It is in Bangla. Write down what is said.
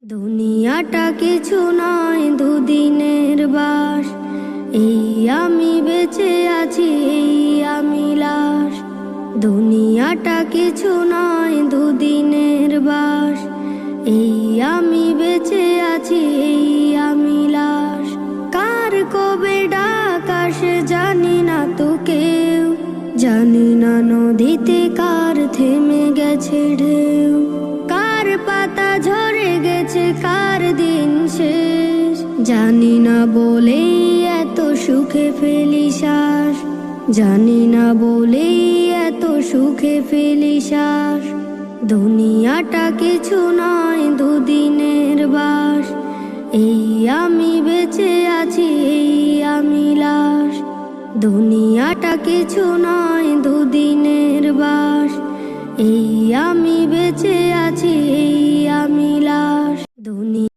দুনিয়াটা কিছু নয়, দুদিনের বাস। এই আমি বেঁচে আছি, এই আমি লাশ। দুনিয়াটা কিছু নয়, দুদিনের বাস। এই আমি বেঁচে আছি, এই আমি লাশ। কার কবে ডাক আসে জানি না তো কেউ, জানি না নদীতে কার থেমে গেছে ঢেউ। কার পাতা ঝরে গেছে, কার দিন শেষ, জানি না বলেই এত সুখে ফেলি শ্বাস। জানি না বলেই এত সুখে ফেলি শ্বাস। দুনিয়াটা কিছু নয়, দুদিনের বাস। এই আমি বেঁচে আছি, এই আমি লাশ। দুনিয়াটা কিছু নয়, দুদিনের বাস। এই আমি বেঁচে আছি।